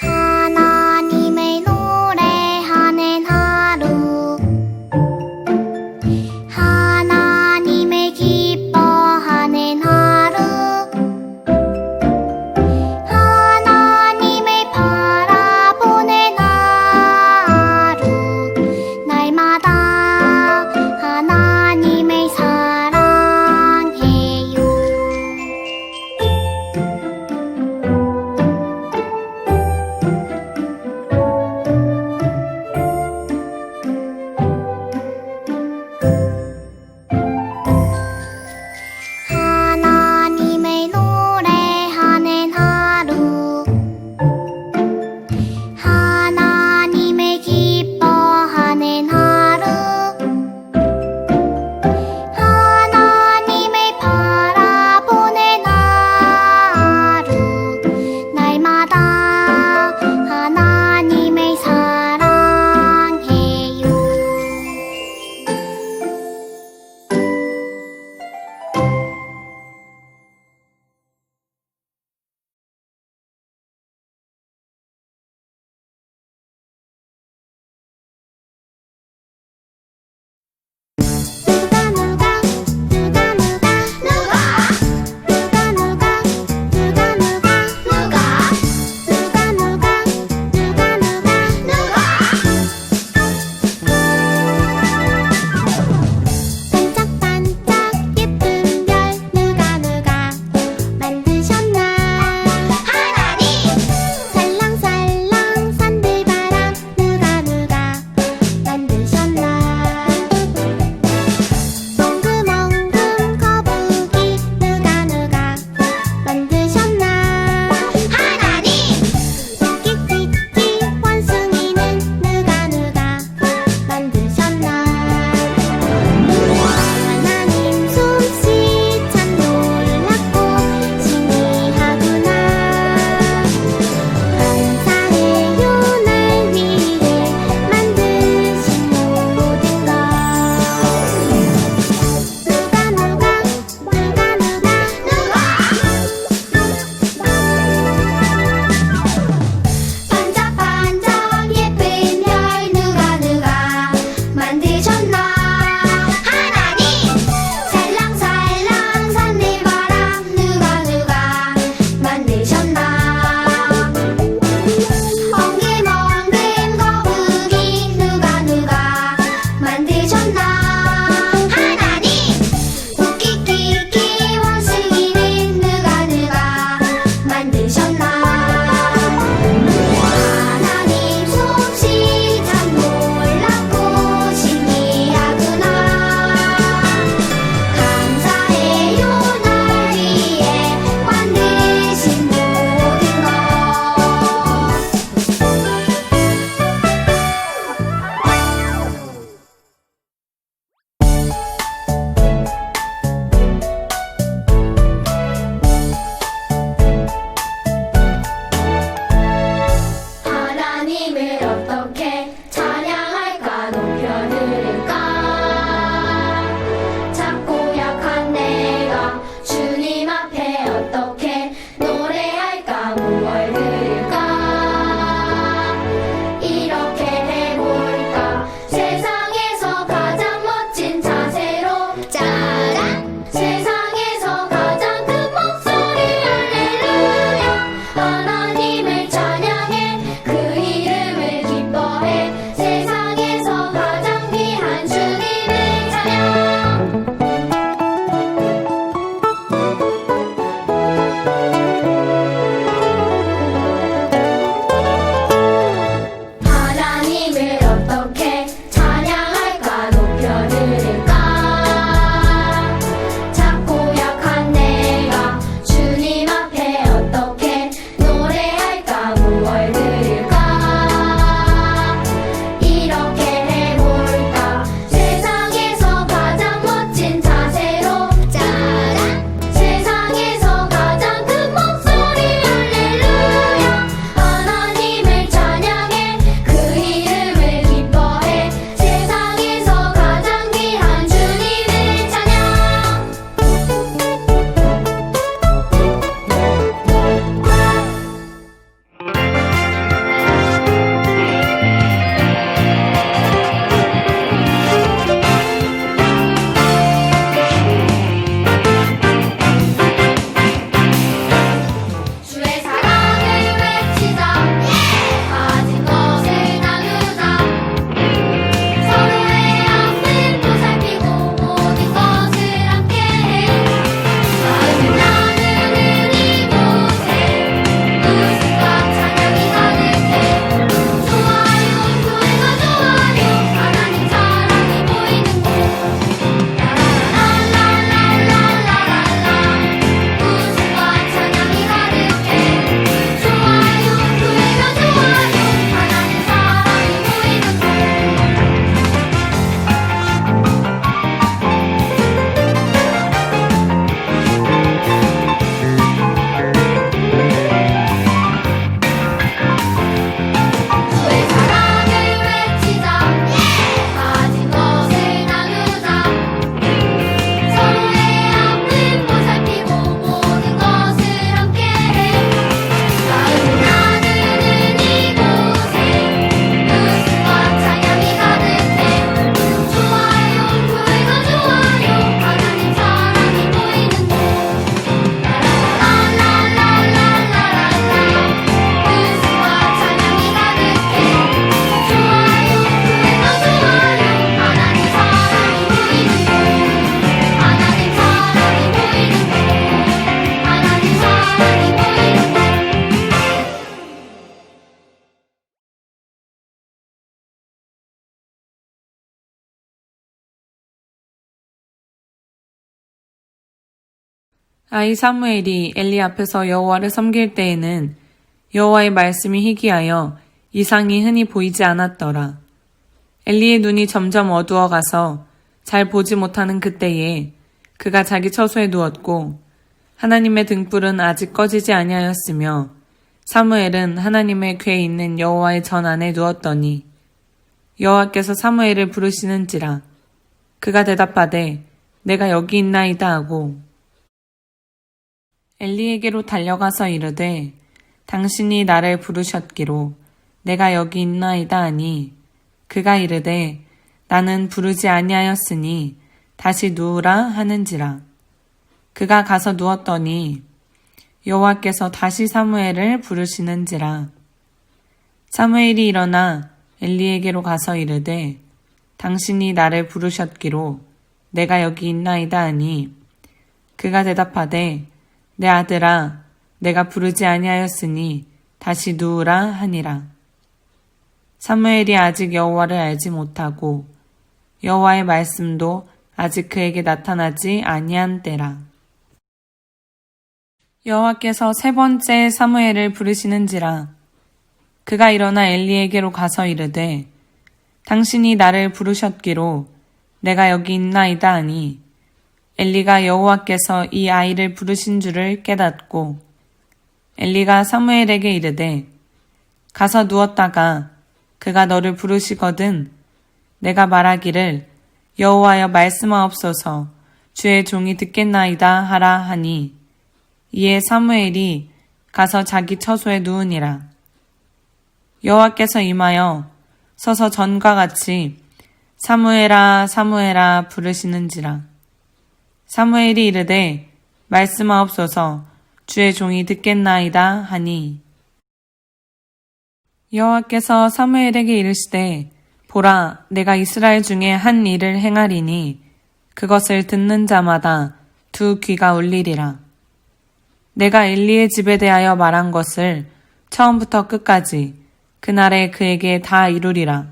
하나님을 노래하는 하루, 하나님을 기뻐하는 하루, 하나님을 바라보는 하루. 아이 사무엘이 엘리 앞에서 여호와를 섬길 때에는 여호와의 말씀이 희귀하여 이상이 흔히 보이지 않았더라. 엘리의 눈이 점점 어두워가서 잘 보지 못하는 그때에 그가 자기 처소에 누웠고 하나님의 등불은 아직 꺼지지 아니하였으며 사무엘은 하나님의 궤에 있는 여호와의 전 안에 누웠더니 여호와께서 사무엘을 부르시는지라 그가 대답하되 내가 여기 있나이다 하고 엘리에게로 달려가서 이르되 당신이 나를 부르셨기로 내가 여기 있나이다 하니 그가 이르되 나는 부르지 아니하였으니 다시 누우라 하는지라. 그가 가서 누웠더니 여호와께서 다시 사무엘을 부르시는지라. 사무엘이 일어나 엘리에게로 가서 이르되 당신이 나를 부르셨기로 내가 여기 있나이다 하니 그가 대답하되 내 아들아 내가 부르지 아니하였으니 다시 누우라 하니라. 사무엘이 아직 여호와를 알지 못하고 여호와의 말씀도 아직 그에게 나타나지 아니한 때라. 여호와께서 세 번째 사무엘을 부르시는지라. 그가 일어나 엘리에게로 가서 이르되 당신이 나를 부르셨기로 내가 여기 있나이다 하니 엘리가 여호와께서 이 아이를 부르신 줄을 깨닫고 엘리가 사무엘에게 이르되 가서 누웠다가 그가 너를 부르시거든 내가 말하기를 여호와여 말씀하옵소서 주의 종이 듣겠나이다 하라 하니 이에 사무엘이 가서 자기 처소에 누우니라. 여호와께서 임하여 서서 전과 같이 사무엘아 사무엘아 부르시는지라. 사무엘이 이르되 말씀하옵소서 주의 종이 듣겠나이다 하니 여호와께서 사무엘에게 이르시되 보라 내가 이스라엘 중에 한 일을 행하리니 그것을 듣는 자마다 두 귀가 울리리라. 내가 엘리의 집에 대하여 말한 것을 처음부터 끝까지 그날에 그에게 다 이루리라.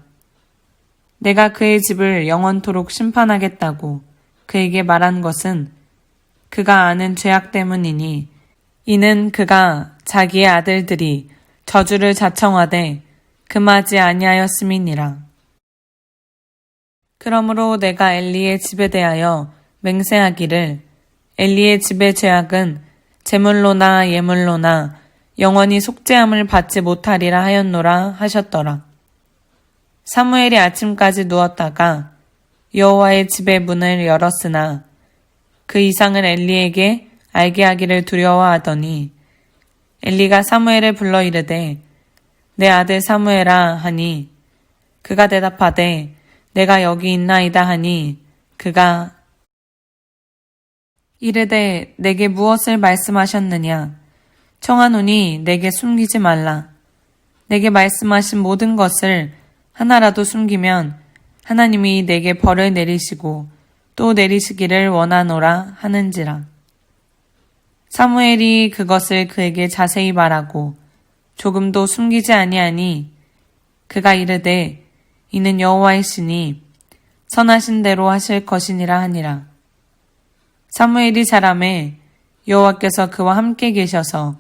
내가 그의 집을 영원토록 심판하겠다고 그에게 말한 것은 그가 아는 죄악 때문이니 이는 그가 자기의 아들들이 저주를 자청하되 금하지 아니하였음이니라. 그러므로 내가 엘리의 집에 대하여 맹세하기를 엘리의 집의 죄악은 제물로나 예물로나 영원히 속죄함을 받지 못하리라 하였노라 하셨더라. 사무엘이 아침까지 누웠다가 여호와의 집의 문을 열었으나 그 이상을 엘리에게 알게 하기를 두려워하더니 엘리가 사무엘을 불러 이르되 내 아들 사무엘아 하니 그가 대답하되 내가 여기 있나이다 하니 그가 이르되 내게 무엇을 말씀하셨느냐 청하노니 내게 숨기지 말라. 내게 말씀하신 모든 것을 하나라도 숨기면 하나님이 내게 벌을 내리시고 또 내리시기를 원하노라 하는지라. 사무엘이 그것을 그에게 자세히 말하고 조금도 숨기지 아니하니 그가 이르되 이는 여호와의 신이 선하신 대로 하실 것이니라 하니라. 사무엘이 자라매 여호와께서 그와 함께 계셔서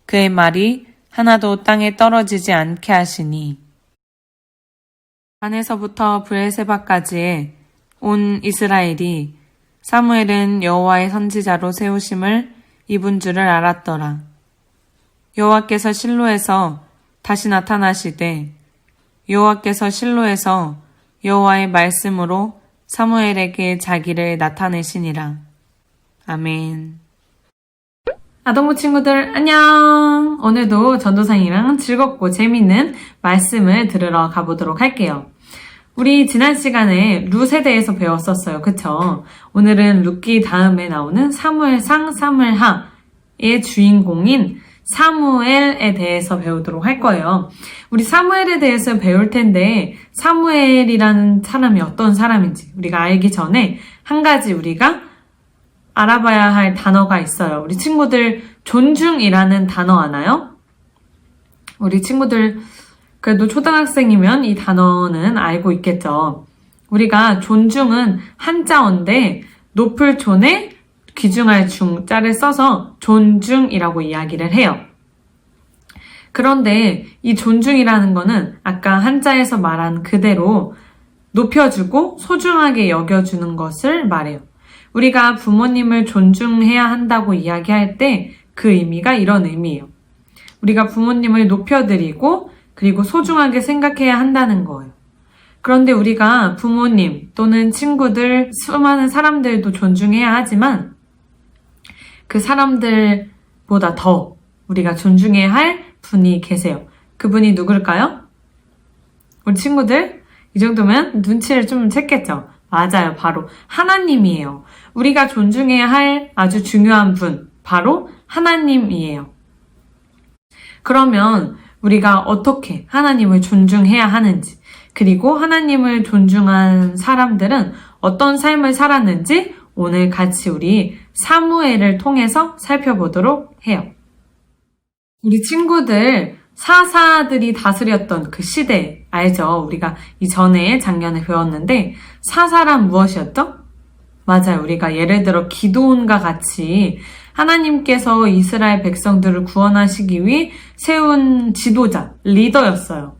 그의 말이 하나도 땅에 떨어지지 않게 하시니 단에서부터 브엘세바까지의 온 이스라엘이 사무엘은 여호와의 선지자로 세우심을 입은 줄을 알았더라. 여호와께서 실로에서 다시 나타나시되 여호와께서 실로에서 여호와의 말씀으로 사무엘에게 자기를 나타내시니라. 아멘. 아동부 친구들 안녕! 오늘도 전도사님이랑 즐겁고 재미있는 말씀을 들으러 가보도록 할게요. 우리 지난 시간에 룻에 대해서 배웠었어요. 그쵸? 오늘은 룻기 다음에 나오는 사무엘상 사무엘하의 주인공인 사무엘에 대해서 배우도록 할 거예요. 우리 사무엘에 대해서 배울 텐데 사무엘이라는 사람이 어떤 사람인지 우리가 알기 전에 한 가지 우리가 알아봐야 할 단어가 있어요. 우리 친구들 존중이라는 단어 아나요? 우리 친구들 그래도 초등학생이면 이 단어는 알고 있겠죠. 우리가 존중은 한자어인데 높을 존에 귀중할 중자를 써서 존중이라고 이야기를 해요. 그런데 이 존중이라는 거는 아까 한자에서 말한 그대로 높여주고 소중하게 여겨주는 것을 말해요. 우리가 부모님을 존중해야 한다고 이야기할 때 그 의미가 이런 의미예요. 우리가 부모님을 높여드리고 그리고 소중하게 생각해야 한다는 거예요. 그런데 우리가 부모님 또는 친구들, 수많은 사람들도 존중해야 하지만 그 사람들보다 더 우리가 존중해야 할 분이 계세요. 그분이 누굴까요? 우리 친구들? 이 정도면 눈치를 좀 챘겠죠? 맞아요. 바로 하나님이에요. 우리가 존중해야 할 아주 중요한 분, 바로 하나님이에요. 그러면 우리가 어떻게 하나님을 존중해야 하는지, 그리고 하나님을 존중한 사람들은 어떤 삶을 살았는지 오늘 같이 우리 사무엘을 통해서 살펴보도록 해요. 우리 친구들, 사사들이 다스렸던 그 시대 알죠? 우리가 이전에 작년에 배웠는데 사사란 무엇이었죠? 맞아요. 우리가 예를 들어 기드온과 같이 하나님께서 이스라엘 백성들을 구원하시기 위해 세운 지도자, 리더였어요.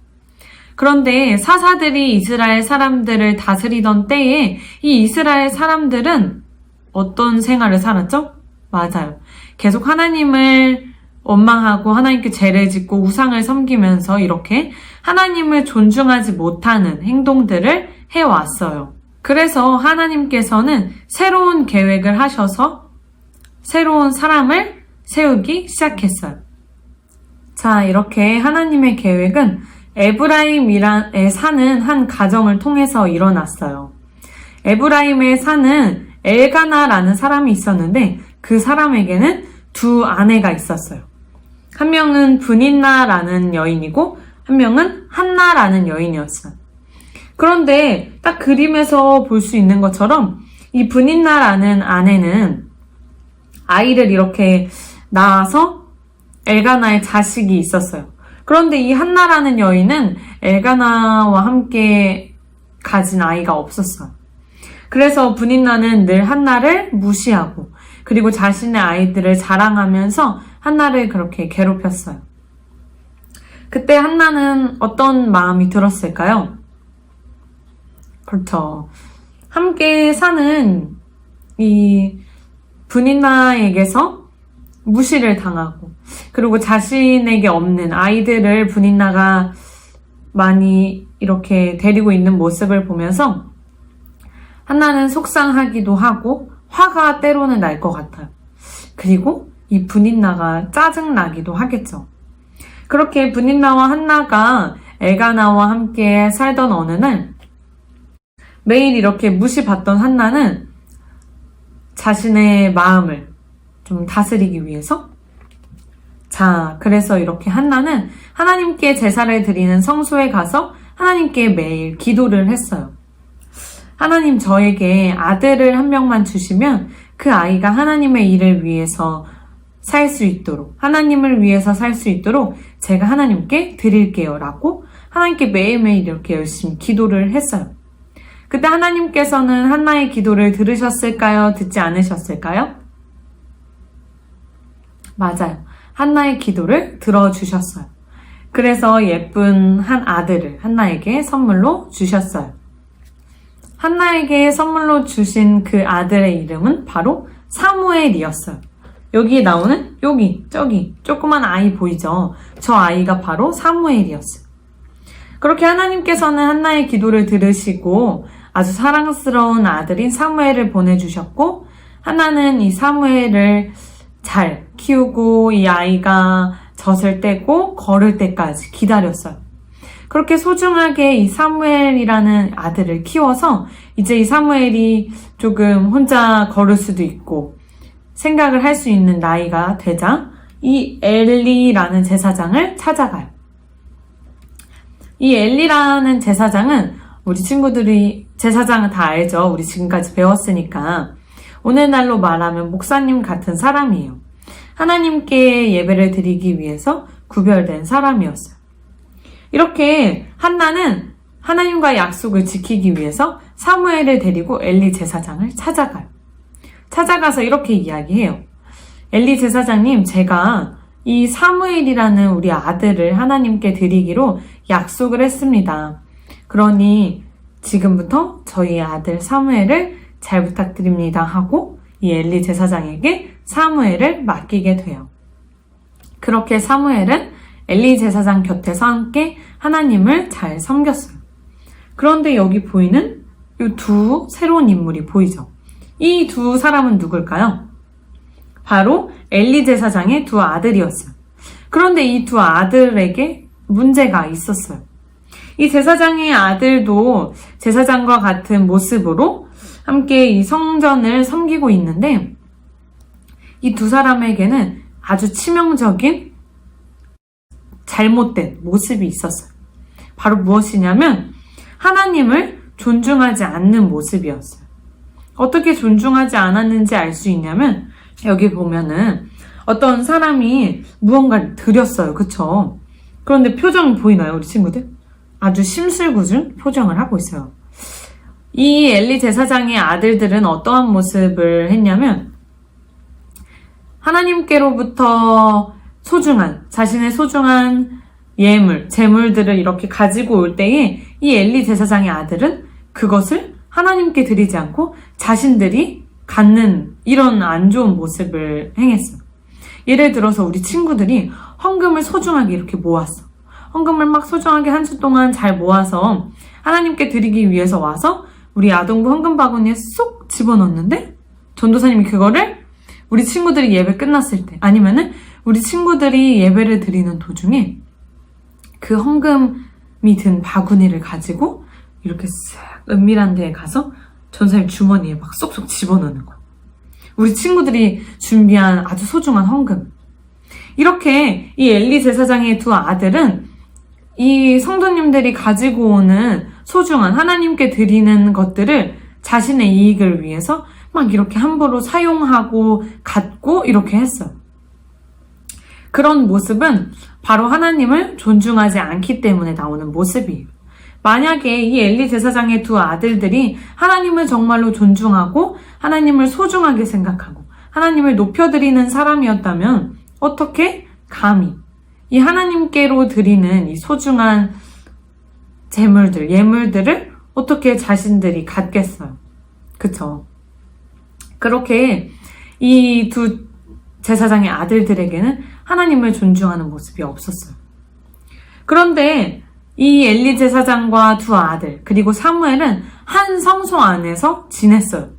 그런데 사사들이 이스라엘 사람들을 다스리던 때에 이 이스라엘 사람들은 어떤 생활을 살았죠? 맞아요. 계속 하나님을 원망하고 하나님께 죄를 짓고 우상을 섬기면서 이렇게 하나님을 존중하지 못하는 행동들을 해왔어요. 그래서 하나님께서는 새로운 계획을 하셔서 새로운 사람을 세우기 시작했어요. 자, 이렇게 하나님의 계획은 에브라임에 사는 한 가정을 통해서 일어났어요. 에브라임에 사는 엘가나라는 사람이 있었는데 그 사람에게는 두 아내가 있었어요. 한 명은 브닌나라는 여인이고 한 명은 한나라는 여인이었어요. 그런데 딱 그림에서 볼 수 있는 것처럼 이 브닌나라는 아내는 아이를 이렇게 낳아서 엘가나의 자식이 있었어요. 그런데 이 한나라는 여인은 엘가나와 함께 가진 아이가 없었어요. 그래서 브닌나는 늘 한나를 무시하고 그리고 자신의 아이들을 자랑하면서 한나를 그렇게 괴롭혔어요. 그때 한나는 어떤 마음이 들었을까요? 그렇죠. 함께 사는 이 브닌나에게서 무시를 당하고 그리고 자신에게 없는 아이들을 브닌나가 많이 이렇게 데리고 있는 모습을 보면서 한나는 속상하기도 하고 화가 때로는 날 것 같아요. 그리고 이 브닌나가 짜증나기도 하겠죠. 그렇게 브닌나와 한나가 엘가나와 함께 살던 어느 날 매일 이렇게 무시받던 한나는 자신의 마음을 좀 다스리기 위해서 그래서 이렇게 한나는 하나님께 제사를 드리는 성소에 가서 하나님께 매일 기도를 했어요. 하나님, 저에게 아들을 한 명만 주시면 그 아이가 하나님의 일을 위해서 살 수 있도록, 하나님을 위해서 살 수 있도록 제가 하나님께 드릴게요 라고 하나님께 매일매일 이렇게 열심히 기도를 했어요. 그때 하나님께서는 한나의 기도를 들으셨을까요? 듣지 않으셨을까요? 맞아요. 한나의 기도를 들어주셨어요. 그래서 예쁜 한 아들을 한나에게 선물로 주셨어요. 한나에게 선물로 주신 그 아들의 이름은 바로 사무엘이었어요. 여기에 나오는 저기 조그만 아이 보이죠? 저 아이가 바로 사무엘이었어요. 그렇게 하나님께서는 한나의 기도를 들으시고 아주 사랑스러운 아들인 사무엘을 보내주셨고 한나는 이 사무엘을 잘 키우고 이 아이가 젖을 떼고 걸을 때까지 기다렸어요. 그렇게 소중하게 이 사무엘이라는 아들을 키워서 이제 이 사무엘이 조금 혼자 걸을 수도 있고 생각을 할 수 있는 나이가 되자 이 엘리라는 제사장을 찾아가요. 이 엘리라는 제사장은 우리 친구들이 제사장은 다 알죠. 우리 지금까지 배웠으니까. 오늘날로 말하면 목사님 같은 사람이에요. 하나님께 예배를 드리기 위해서 구별된 사람이었어요. 이렇게 한나는 하나님과의 약속을 지키기 위해서 사무엘을 데리고 엘리 제사장을 찾아가요. 찾아가서 이렇게 이야기해요. 엘리 제사장님, 제가 이 사무엘이라는 우리 아들을 하나님께 드리기로 약속을 했습니다. 그러니 지금부터 저희 아들 사무엘을 잘 부탁드립니다 하고 이 엘리 제사장에게 사무엘을 맡기게 돼요. 그렇게 사무엘은 엘리 제사장 곁에서 함께 하나님을 잘 섬겼어요. 그런데 여기 보이는 이 두 새로운 인물이 보이죠? 이 두 사람은 누굴까요? 바로 엘리 제사장의 두 아들이었어요. 그런데 이 두 아들에게 문제가 있었어요. 이 제사장의 아들도 제사장과 같은 모습으로 함께 이 성전을 섬기고 있는데 이 두 사람에게는 아주 치명적인 잘못된 모습이 있었어요. 바로 무엇이냐면 하나님을 존중하지 않는 모습이었어요. 어떻게 존중하지 않았는지 알 수 있냐면 여기 보면은 어떤 사람이 무언가를 드렸어요. 그쵸? 그런데 표정이 보이나요, 우리 친구들? 아주 심술궂은 표정을 하고 있어요. 이 엘리 제사장의 아들들은 어떠한 모습을 했냐면 하나님께로부터 자신의 소중한 예물, 재물들을 이렇게 가지고 올 때에 이 엘리 제사장의 아들은 그것을 하나님께 드리지 않고 자신들이 갖는 이런 안 좋은 모습을 행했어요. 예를 들어서 우리 친구들이 헌금을 소중하게 이렇게 모았어. 헌금을 막 소중하게 한 주 동안 잘 모아서 하나님께 드리기 위해서 와서 우리 아동부 헌금 바구니에 쏙 집어넣는데 전도사님이 그거를 우리 친구들이 예배 끝났을 때 아니면은 우리 친구들이 예배를 드리는 도중에 그 헌금이 든 바구니를 가지고 이렇게 싹 은밀한 데에 가서 전도사님 주머니에 막 쏙쏙 집어넣는 거야. 우리 친구들이 준비한 아주 소중한 헌금. 이렇게 이 엘리 제사장의 두 아들은 이 성도님들이 가지고 오는 소중한 하나님께 드리는 것들을 자신의 이익을 위해서 막 이렇게 함부로 사용하고 갖고 이렇게 했어요. 그런 모습은 바로 하나님을 존중하지 않기 때문에 나오는 모습이에요. 만약에 이 엘리 제사장의 두 아들들이 하나님을 정말로 존중하고 하나님을 소중하게 생각하고 하나님을 높여드리는 사람이었다면 어떻게 감히 이 하나님께로 드리는 이 소중한 재물들, 예물들을 어떻게 자신들이 갖겠어요? 그쵸? 그렇게 이 두 제사장의 아들들에게는 하나님을 존중하는 모습이 없었어요. 그런데 이 엘리 제사장과 두 아들 그리고 사무엘은 한 성소 안에서 지냈어요.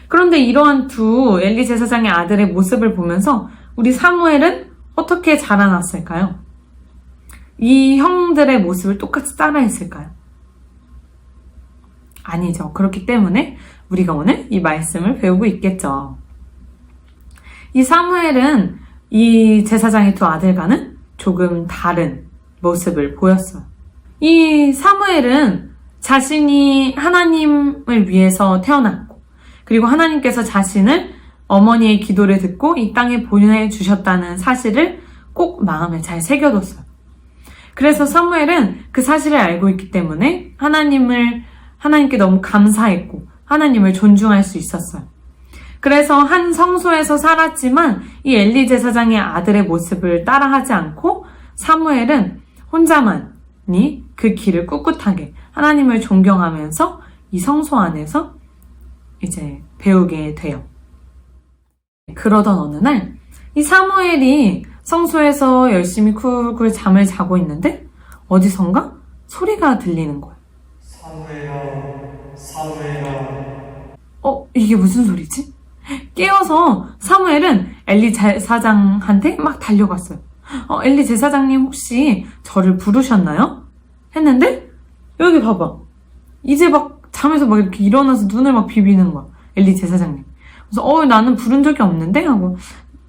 그런데 이러한 두 엘리 제사장의 아들의 모습을 보면서 우리 사무엘은 어떻게 자라났을까요? 이 형들의 모습을 똑같이 따라했을까요? 아니죠. 그렇기 때문에 우리가 오늘 이 말씀을 배우고 있겠죠. 이 사무엘은 이 제사장의 두 아들과는 조금 다른 모습을 보였어요. 이 사무엘은 자신이 하나님을 위해서 태어났고 그리고 하나님께서 자신을 어머니의 기도를 듣고 이 땅에 보내주셨다는 사실을 꼭 마음에 잘 새겨뒀어요. 그래서 사무엘은 그 사실을 알고 있기 때문에 하나님께 너무 감사했고 하나님을 존중할 수 있었어요. 그래서 한 성소에서 살았지만 이 엘리 제사장의 아들의 모습을 따라하지 않고 사무엘은 혼자만이 그 길을 꿋꿋하게 하나님을 존경하면서 이 성소 안에서 이제 배우게 돼요. 그러던 어느 날 이 사무엘이 성소에서 열심히 쿨쿨 잠을 자고 있는데 어디선가 소리가 들리는 거예요. 사무엘아, 사무엘아. 이게 무슨 소리지? 깨어서 사무엘은 엘리 제사장한테 막 달려갔어요. 엘리 제사장님 혹시 저를 부르셨나요? 했는데 여기 봐봐. 이제 막 잠에서 막 이렇게 일어나서 눈을 막 비비는 거야. 엘리 제사장님. 그래서 나는 부른 적이 없는데 하고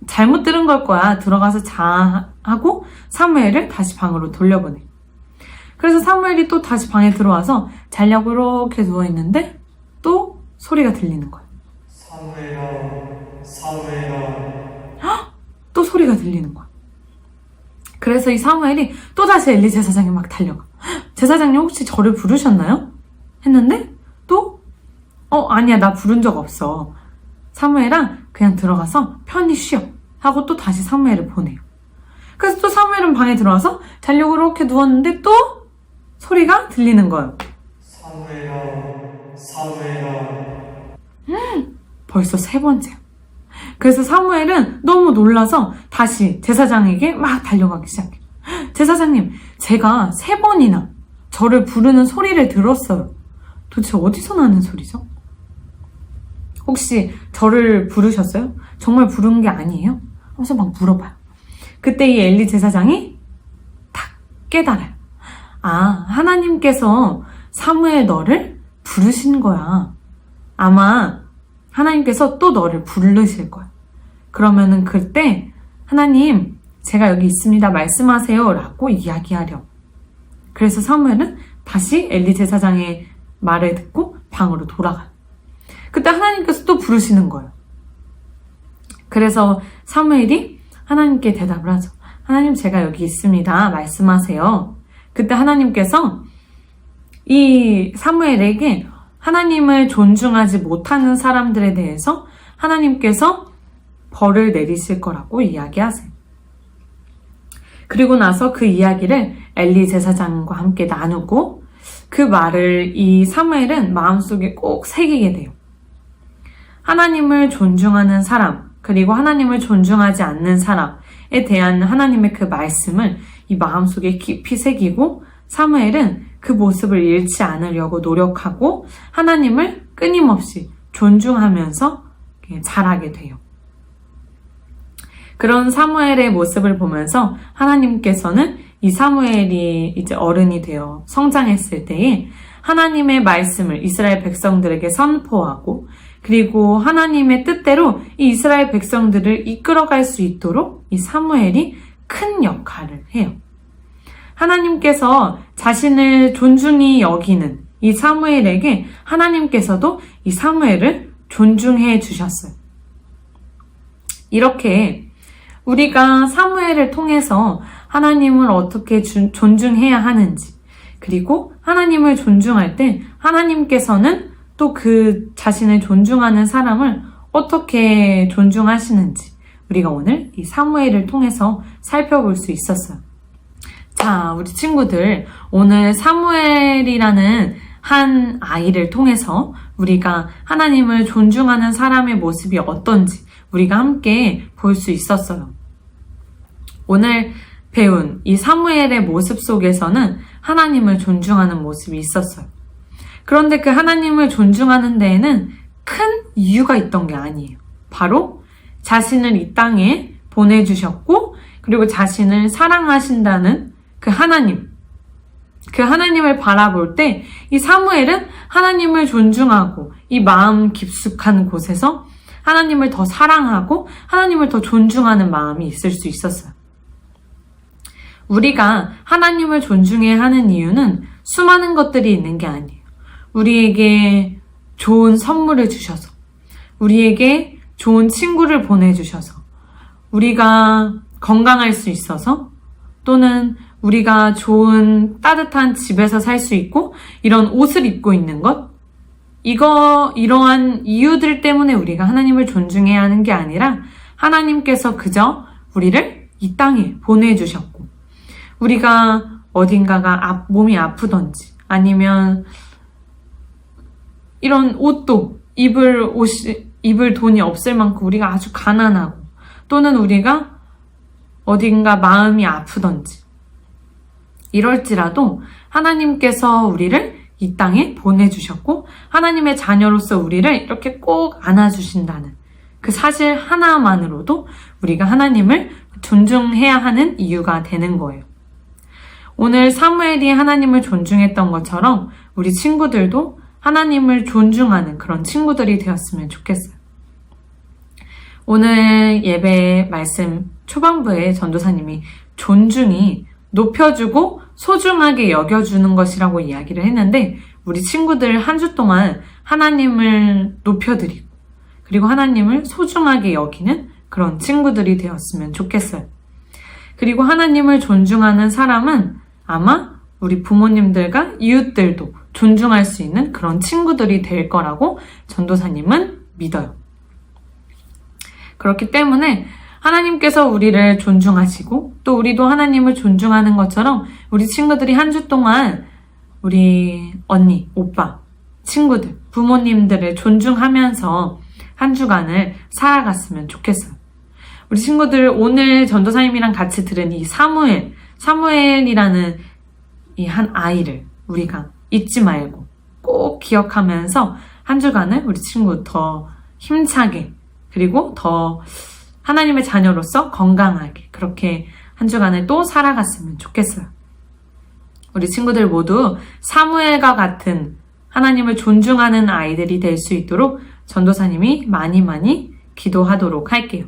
잘못 들은 걸 거야. 들어가서 자 하고 사무엘을 다시 방으로 돌려보내. 그래서 사무엘이 또 다시 방에 들어와서 자려고 이렇게 누워있는데 또 소리가 들리는 거야. 사무엘아, 사무엘아. 또 소리가 들리는 거야. 그래서 이 사무엘이 또다시 엘리 제사장에 막 달려가. 제사장님 혹시 저를 부르셨나요? 했는데 또 아니야 나 부른 적 없어. 사무엘아 그냥 들어가서 편히 쉬어 하고 또 다시 사무엘을 보내요. 그래서 또 사무엘은 방에 들어와서 자려고 이렇게 누웠는데 또 소리가 들리는 거예요. 사무엘아, 사무엘아. 벌써 3번째야. 그래서 사무엘은 너무 놀라서 다시 제사장에게 막 달려가기 시작해요. 제사장님, 제가 3번이나 저를 부르는 소리를 들었어요. 도대체 어디서 나는 소리죠? 혹시 저를 부르셨어요? 정말 부른 게 아니에요? 하면서 막 물어봐요. 그때 이 엘리 제사장이 탁 깨달아요. 아, 하나님께서 사무엘 너를 부르신 거야. 아마 하나님께서 또 너를 부르실 거야. 그러면은 그때 하나님, 제가 여기 있습니다. 말씀하세요. 라고 이야기하려. 그래서 사무엘은 다시 엘리 제사장의 말을 듣고 방으로 돌아가요. 그때 하나님께서 또 부르시는 거예요. 그래서 사무엘이 하나님께 대답을 하죠. 하나님, 제가 여기 있습니다. 말씀하세요. 그때 하나님께서 이 사무엘에게 하나님을 존중하지 못하는 사람들에 대해서 하나님께서 벌을 내리실 거라고 이야기하세요. 그리고 나서 그 이야기를 엘리 제사장과 함께 나누고 그 말을 이 사무엘은 마음속에 꼭 새기게 돼요. 하나님을 존중하는 사람, 그리고 하나님을 존중하지 않는 사람에 대한 하나님의 그 말씀을 이 마음속에 깊이 새기고 사무엘은 그 모습을 잃지 않으려고 노력하고 하나님을 끊임없이 존중하면서 자라게 돼요. 그런 사무엘의 모습을 보면서 하나님께서는 이 사무엘이 이제 어른이 되어 성장했을 때에 하나님의 말씀을 이스라엘 백성들에게 선포하고 그리고 하나님의 뜻대로 이 이스라엘 백성들을 이끌어갈 수 있도록 이 사무엘이 큰 역할을 해요. 하나님께서 자신을 존중히 여기는 이 사무엘에게 하나님께서도 이 사무엘을 존중해 주셨어요. 이렇게 우리가 사무엘을 통해서 하나님을 어떻게 존중해야 하는지, 그리고 하나님을 존중할 때 하나님께서는 또 그 자신을 존중하는 사람을 어떻게 존중하시는지 우리가 오늘 이 사무엘을 통해서 살펴볼 수 있었어요. 자, 우리 친구들, 오늘 사무엘이라는 한 아이를 통해서 우리가 하나님을 존중하는 사람의 모습이 어떤지 우리가 함께 볼 수 있었어요. 오늘 배운 이 사무엘의 모습 속에서는 하나님을 존중하는 모습이 있었어요. 그런데 그 하나님을 존중하는 데에는 큰 이유가 있던 게 아니에요. 바로 자신을 이 땅에 보내주셨고 그리고 자신을 사랑하신다는 그 하나님을 바라볼 때 이 사무엘은 하나님을 존중하고 이 마음 깊숙한 곳에서 하나님을 더 사랑하고 하나님을 더 존중하는 마음이 있을 수 있었어요. 우리가 하나님을 존중해야 하는 이유는 수많은 것들이 있는 게 아니에요. 우리에게 좋은 선물을 주셔서, 우리에게 좋은 친구를 보내주셔서, 우리가 건강할 수 있어서, 또는 우리가 좋은 따뜻한 집에서 살 수 있고 이런 옷을 입고 있는 것, 이러한 이유들 때문에 우리가 하나님을 존중해야 하는 게 아니라 하나님께서 그저 우리를 이 땅에 보내주셨고 우리가 어딘가가 몸이 아프던지 아니면 이런 옷도 입을 돈이 없을 만큼 우리가 아주 가난하고 또는 우리가 어딘가 마음이 아프던지 이럴지라도 하나님께서 우리를 이 땅에 보내주셨고 하나님의 자녀로서 우리를 이렇게 꼭 안아주신다는 그 사실 하나만으로도 우리가 하나님을 존중해야 하는 이유가 되는 거예요. 오늘 사무엘이 하나님을 존중했던 것처럼 우리 친구들도 하나님을 존중하는 그런 친구들이 되었으면 좋겠어요. 오늘 예배 말씀 초반부에 전도사님이 존중이 높여주고 소중하게 여겨주는 것이라고 이야기를 했는데 우리 친구들 한 주 동안 하나님을 높여드리고 그리고 하나님을 소중하게 여기는 그런 친구들이 되었으면 좋겠어요. 그리고 하나님을 존중하는 사람은 아마 우리 부모님들과 이웃들도 존중할 수 있는 그런 친구들이 될 거라고 전도사님은 믿어요. 그렇기 때문에 하나님께서 우리를 존중하시고 또 우리도 하나님을 존중하는 것처럼 우리 친구들이 한 주 동안 우리 언니, 오빠, 친구들, 부모님들을 존중하면서 한 주간을 살아갔으면 좋겠어요. 우리 친구들 오늘 전도사님이랑 같이 들은 이 사무엘이라는 이 한 아이를 우리가 잊지 말고 꼭 기억하면서 한 주간을 우리 친구 더 힘차게 그리고 더 하나님의 자녀로서 건강하게 그렇게 한 주간을 또 살아갔으면 좋겠어요. 우리 친구들 모두 사무엘과 같은 하나님을 존중하는 아이들이 될 수 있도록 전도사님이 많이 기도하도록 할게요.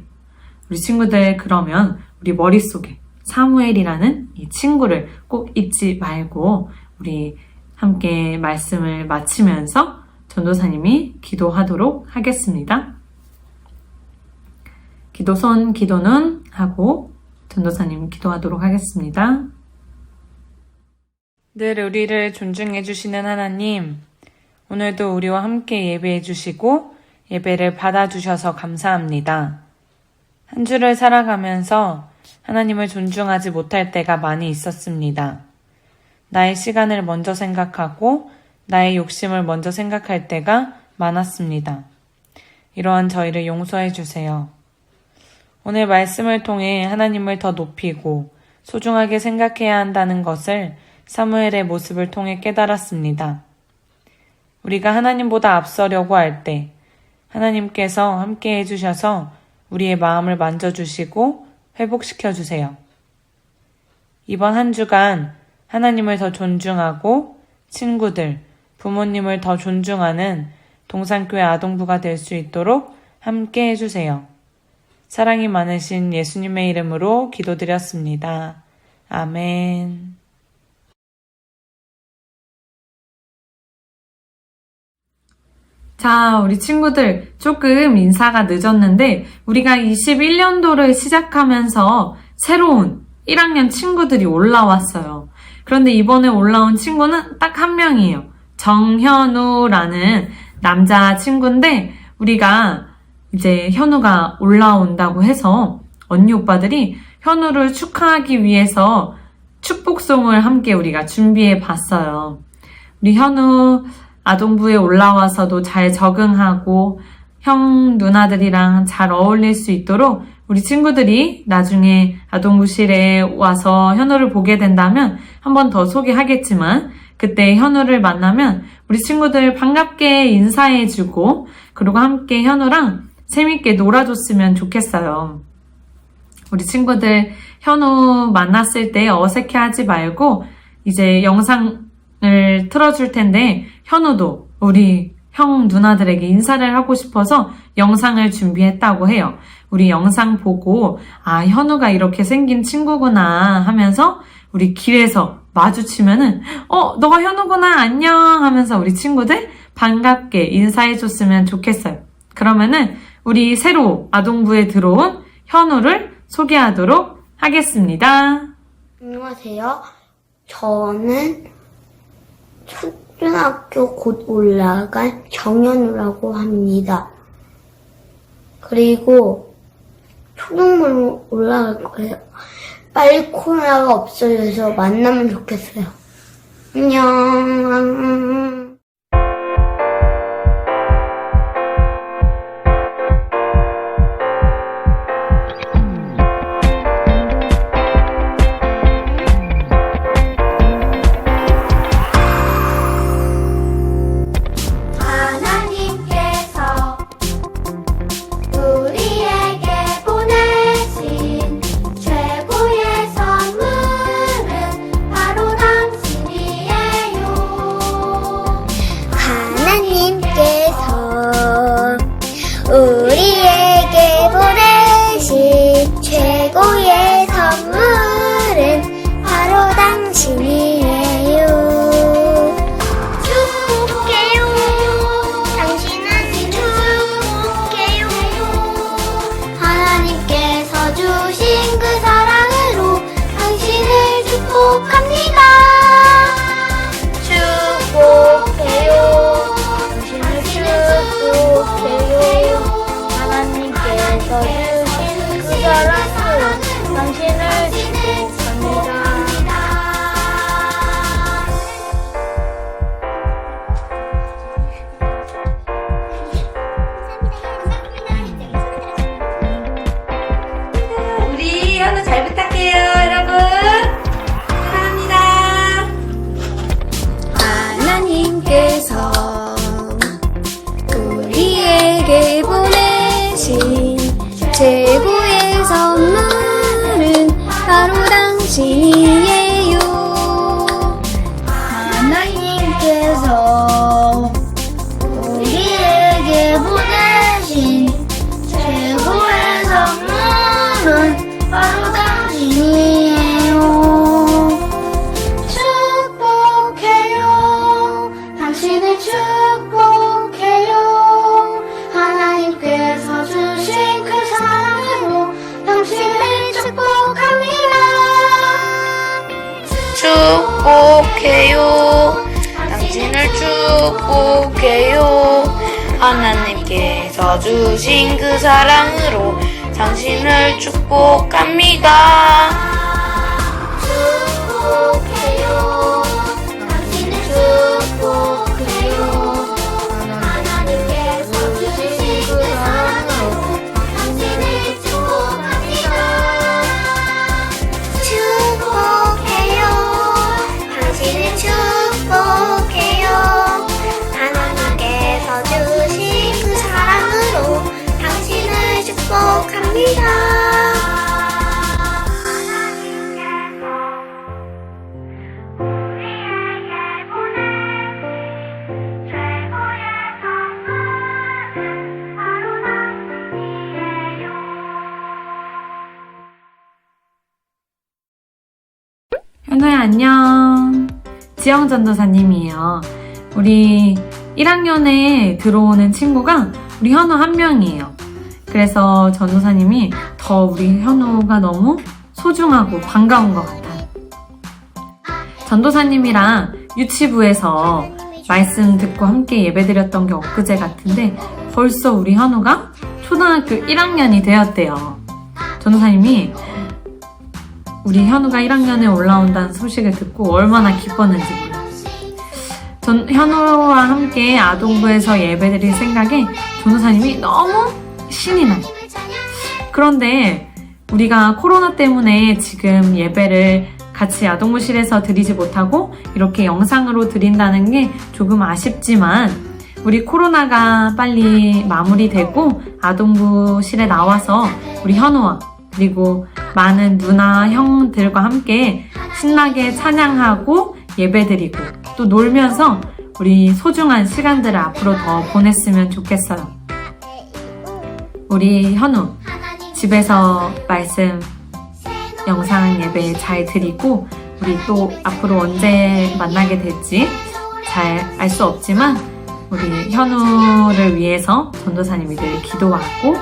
우리 친구들 그러면 우리 머릿속에 사무엘이라는 이 친구를 꼭 잊지 말고 우리 함께 말씀을 마치면서 전도사님이 기도하도록 하겠습니다. 기도손, 기도눈 하고 전도사님 기도하도록 하겠습니다. 늘 우리를 존중해 주시는 하나님, 오늘도 우리와 함께 예배해 주시고 예배를 받아주셔서 감사합니다. 한 주를 살아가면서 하나님을 존중하지 못할 때가 많이 있었습니다. 나의 시간을 먼저 생각하고 나의 욕심을 먼저 생각할 때가 많았습니다. 이러한 저희를 용서해 주세요. 오늘 말씀을 통해 하나님을 더 높이고 소중하게 생각해야 한다는 것을 사무엘의 모습을 통해 깨달았습니다. 우리가 하나님보다 앞서려고 할 때 하나님께서 함께 해주셔서 우리의 마음을 만져주시고 회복시켜 주세요. 이번 한 주간 하나님을 더 존중하고 친구들, 부모님을 더 존중하는 동산교회 아동부가 될 수 있도록 함께 해주세요. 사랑이 많으신 예수님의 이름으로 기도드렸습니다. 아멘. 자, 우리 친구들 조금 인사가 늦었는데 우리가 21년도를 시작하면서 새로운 1학년 친구들이 올라왔어요. 그런데 이번에 올라온 친구는 딱 한 명이에요. 정현우라는 남자 친구인데 우리가 이제 현우가 올라온다고 해서 언니 오빠들이 현우를 축하하기 위해서 축복송을 함께 우리가 준비해 봤어요. 우리 현우 아동부에 올라와서도 잘 적응하고 형 누나들이랑 잘 어울릴 수 있도록 우리 친구들이 나중에 아동부실에 와서 현우를 보게 된다면 한 번 더 소개하겠지만 그때 현우를 만나면 우리 친구들 반갑게 인사해주고 그리고 함께 현우랑 재밌게 놀아줬으면 좋겠어요. 우리 친구들 현우 만났을 때 어색해하지 말고 이제 영상을 틀어줄 텐데 현우도 우리 형 누나들에게 인사를 하고 싶어서 영상을 준비했다고 해요. 우리 영상 보고 아 현우가 이렇게 생긴 친구구나 하면서 우리 길에서 마주치면은 너가 현우구나 안녕 하면서 우리 친구들 반갑게 인사해줬으면 좋겠어요. 그러면은 우리 새로 아동부에 들어온 현우를 소개하도록 하겠습니다. 안녕하세요. 저는 초등학교 곧 올라갈 정현우라고 합니다. 그리고 초등부로 올라갈 거예요. 빨리 코로나가 없어져서 만나면 좋겠어요. 안녕. 하나님께서 우리에게 보내신 최고의 선물은 바로 당신이에요. 당신이에요. 하나님께서 우리에게 보내신 최고의 선물은 바로 당신이에요. 축복해요. 당신을 축복해요. 하나님께서 주신 그 사랑으로 당신을 축복합니다. 축복해요. 당신을 축복해요. 하나님께서 주신 그 사랑으로 당신을 축복합니다. 축복해요. 당신을 축복해요. 하나님께서 주신 그 사랑으로 당신을 축복합니다. 축복해요. 당신을 축복해요. 하나님께서 주신 그 사랑으로 당신을 축복합니다. 현우야 안녕. 지영 전도사님이에요. 우리 1학년에 들어오는 친구가 우리 현우 한 명이에요. 그래서 전도사님이 더 우리 현우가 너무 소중하고 반가운 것 같아요. 전도사님이랑 유치부에서 말씀 듣고 함께 예배드렸던 게 엊그제 같은데 벌써 우리 현우가 초등학교 1학년이 되었대요. 전도사님이 우리 현우가 1학년에 올라온다는 소식을 듣고 얼마나 기뻤는지 몰라요. 현우와 함께 아동부에서 예배드릴 생각에 전도사님이 너무 신이 나요. 그런데 우리가 코로나 때문에 지금 예배를 같이 아동부실에서 드리지 못하고 이렇게 영상으로 드린다는 게 조금 아쉽지만 우리 코로나가 빨리 마무리되고 아동부실에 나와서 우리 현우와 그리고 많은 누나, 형들과 함께 신나게 찬양하고 예배드리고 또 놀면서 우리 소중한 시간들을 앞으로 더 보냈으면 좋겠어요. 우리 현우 집에서 말씀 영상 예배 잘 드리고 우리 또 앞으로 언제 만나게 될지 잘 알 수 없지만 우리 현우를 위해서 전도사님이 늘 기도하고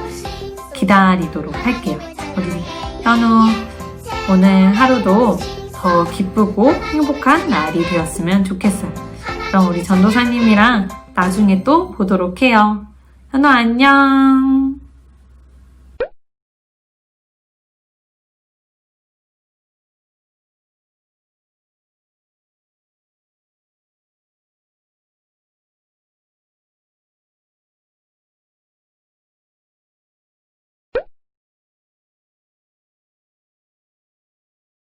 기다리도록 할게요. 우리 현우 오늘 하루도 더 기쁘고 행복한 날이 되었으면 좋겠어요. 그럼 우리 전도사님이랑 나중에 또 보도록 해요. 현우 안녕.